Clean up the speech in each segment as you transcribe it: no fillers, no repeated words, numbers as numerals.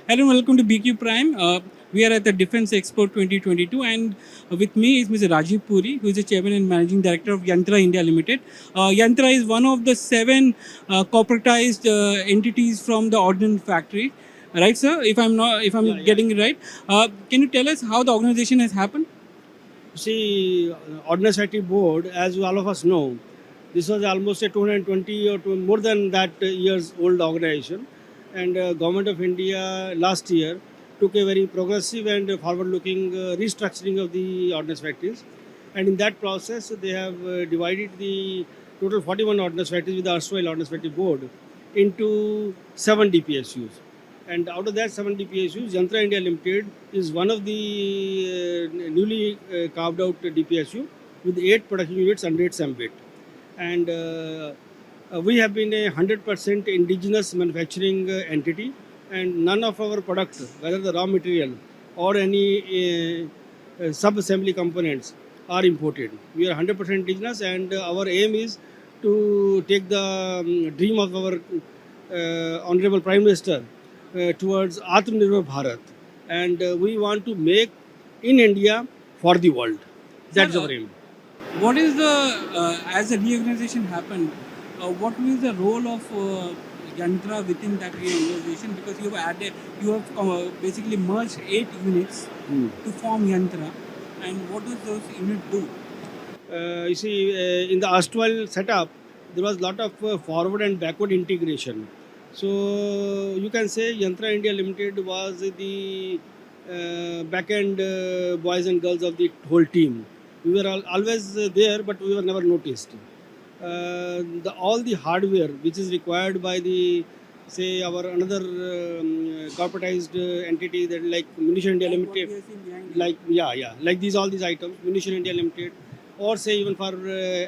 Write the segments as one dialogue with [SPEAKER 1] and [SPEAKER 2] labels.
[SPEAKER 1] Hello and welcome to BQ Prime. We are at the Defense Expo 2022 and with me is Mr. Rajeev Puri, who is the Chairman and Managing Director of Yantra India Limited. Yantra is one of the 7 corporatized entities from the ordnance factory. Right, sir? If I'm getting it right, can you tell us how the organization has happened?
[SPEAKER 2] See, Ordnance Factory Board, as all of us know, this was almost a 220 or more than that years old organization, and Government of India last year took a very progressive and forward-looking restructuring of the ordnance factories, and in that process they have divided the total 41 ordnance factories with the erstwhile Ordnance Factory Board into 7 DPSUs. And out of that 7 DPSUs, Yantra India Limited is one of the newly carved out DPSU with 8 production units under its ambit. And we have been a 100% indigenous manufacturing entity, and none of our products, whether the raw material or any sub-assembly components, are imported. We are 100% indigenous, and our aim is to take the dream of our Honorable Prime Minister towards Atmanirbhar Bharat, and we want to make in India for the world. That's
[SPEAKER 1] Sir,
[SPEAKER 2] our aim.
[SPEAKER 1] what is the as the reorganization happened? What will be the role of Yantra within that reorganization? Because you have basically merged 8 units to form Yantra, and what does those units do?
[SPEAKER 2] You see, in the erstwhile setup, there was a lot of forward and backward integration. So you can say Yantra India Limited was the back end boys and girls of the whole team. We were always there, but we were never noticed. All the hardware which is required by the say our another corporatized entity that like Munition India
[SPEAKER 1] Like what we
[SPEAKER 2] Limited,
[SPEAKER 1] have seen behind you.
[SPEAKER 2] like like all these items, Munition India Limited, or say even for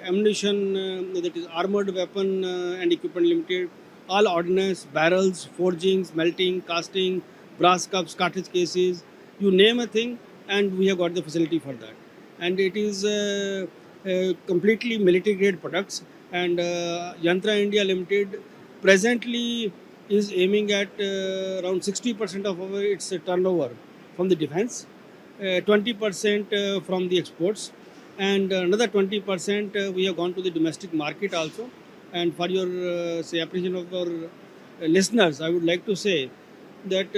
[SPEAKER 2] ammunition, that is armored weapon and equipment limited, all ordnance, barrels, forging, smelting, casting, brass cups, cartridge cases, you name a thing, and we have got the facility for that. And it is completely military grade products. And Yantra India Limited presently is aiming at around 60% of its turnover from the defense, 20% from the exports, and another 20% we have gone to the domestic market also. And for your say appreciation of our listeners, I would like to say that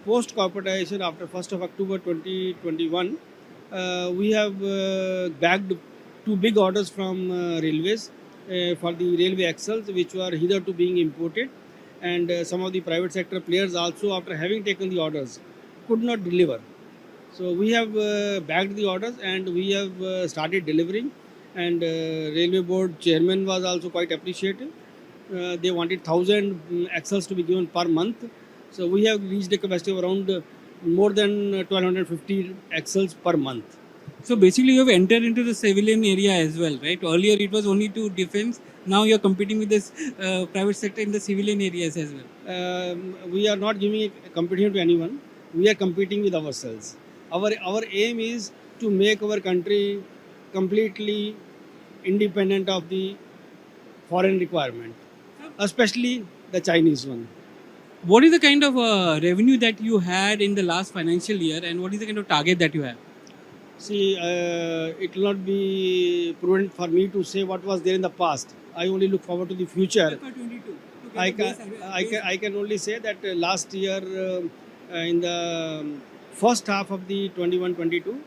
[SPEAKER 2] post corporatization after 1st of October 2021, we have bagged 2 big orders from railways for the railway axles, which were hitherto being imported, and some of the private sector players also, after having taken the orders, could not deliver. So we have bagged the orders, and we have started delivering. And railway board chairman was also quite appreciative. They wanted 1,000 axles to be given per month. So we have reached a capacity of around more than 1,250 axles per month.
[SPEAKER 1] So basically, you have entered into the civilian area as well, right? Earlier, it was only to defense. Now you are competing with this private sector in the civilian areas as well.
[SPEAKER 2] We are not giving a competition to anyone. We are competing with ourselves. Our aim is to make our country completely independent of the foreign requirement, especially the Chinese one.
[SPEAKER 1] What is the kind of revenue that you had in the last financial year, and what is the kind of target that you have?
[SPEAKER 2] See, it will not be prudent for me to say what was there in the past. I only look forward to the future.
[SPEAKER 1] FY22.
[SPEAKER 2] I can only say that last year, in the first half of the 21-22,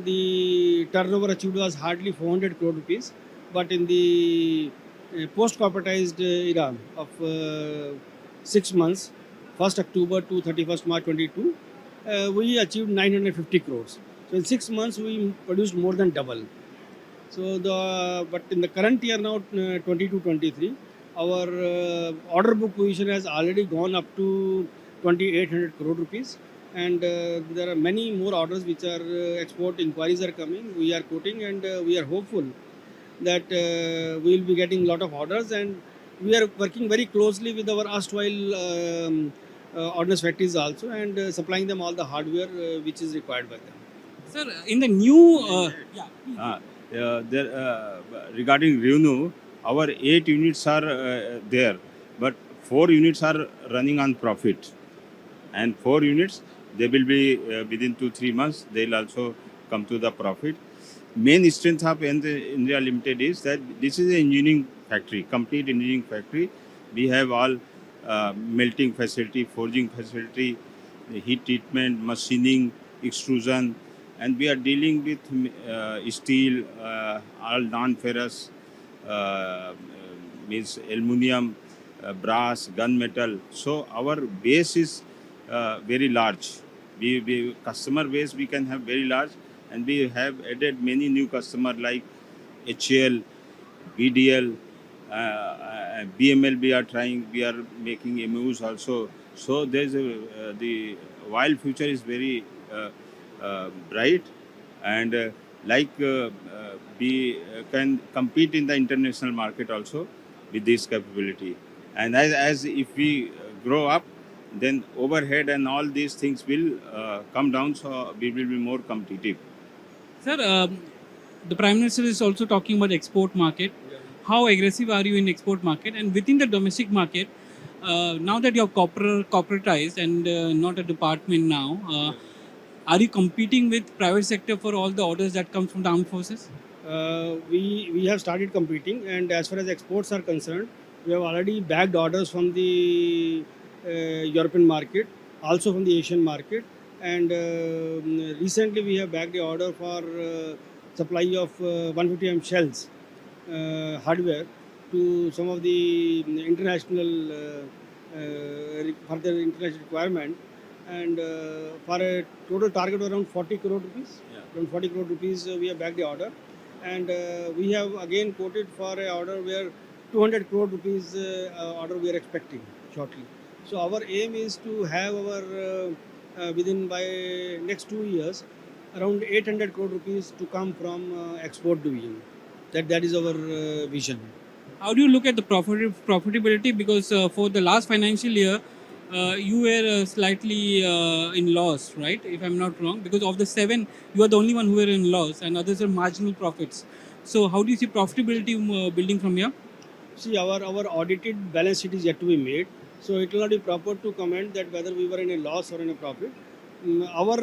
[SPEAKER 2] the turnover achieved was hardly 400 crore rupees. But in the post-corporatized era of 6 months, 1st October to 31st March 22, we achieved 950 crores. So in 6 months, we produced more than double. So but in the current year now, 22-23, our order book position has already gone up to 2,800 crore rupees, and there are many more orders which are export inquiries are coming. We are quoting, and we are hopeful that we will be getting a lot of orders, and we are working very closely with our erstwhile ordnance factories also, and supplying them all the hardware which is required by them.
[SPEAKER 1] Sir, in the new
[SPEAKER 3] There, regarding Reuno, our 8 units are there, but 4 units are running on profit. and 4 units, they will be within 2-3 months. They'll also come to the profit. Main strength of India Limited is that this is an engineering factory, complete engineering factory. We have all melting facility, forging facility, heat treatment, machining, extrusion, and we are dealing with steel, all non-ferrous, means aluminum, brass, gunmetal. So our base is very large. We customer base we can have very large, and we have added many new customer like HL, BDL, BML. We are trying. We are making MOUs also. So there's the wild future is very bright, and we can compete in the international market also with this capability. And as if we grow up, then overhead and all these things will come down, so we will be more competitive.
[SPEAKER 1] Sir, the Prime Minister is also talking about export market. How aggressive are you in export market? And within the domestic market, now that you're corporatized and not a department now, are you competing with private sector for all the orders that come from the armed forces?
[SPEAKER 2] We have started competing, and as far as exports are concerned, we have already bagged orders from the European market, also from the Asian market, and recently we have bagged the order for supply of 150 shells hardware to some of the international further international requirement, and for a total target of around 40 crore rupees.
[SPEAKER 3] Yeah.
[SPEAKER 2] Around 40 crore rupees we have bagged the order, and we have again quoted for a order where 200 crore rupees order we are expecting shortly. So our aim is to have our within by next 2 years around 800 crore rupees to come from export division. That is our vision.
[SPEAKER 1] How do you look at the profitability? Because for the last financial year, you were slightly in loss, right? If I'm not wrong, because of the 7, you are the only one who were in loss, and others are marginal profits. So how do you see profitability building from here?
[SPEAKER 2] See, our audited balance sheet is yet to be made, so it will not be proper to comment that whether we were in a loss or in a profit. Our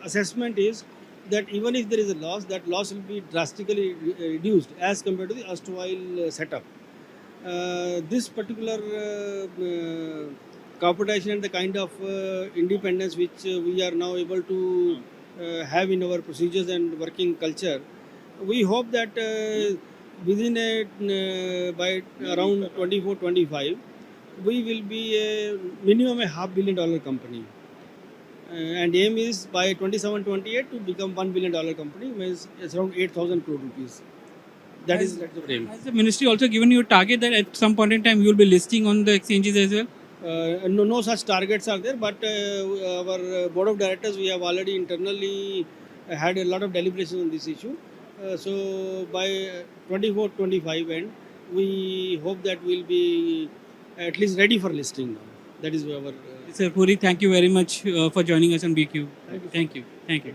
[SPEAKER 2] assessment is that even if there is a loss, that loss will be drastically reduced as compared to the erstwhile setup. This particular corporation and the kind of independence which we are now able to have in our procedures and working culture, we hope that within by around 24-25, we will be a minimum a $500 million company. And aim is by 27-28 to become $1 billion company, means it's around 8,000 crore rupees. That's the aim.
[SPEAKER 1] Has the ministry also given you a target that at some point in time you will be listing on the exchanges as well?
[SPEAKER 2] No such targets are there, but our board of directors, we have already internally had a lot of deliberations on this issue. So by 24-25 end, we hope that we'll be at least ready for listing now. That is our.
[SPEAKER 1] Sir Puri, thank you very much for joining us on BQ. Thank you. Thank you.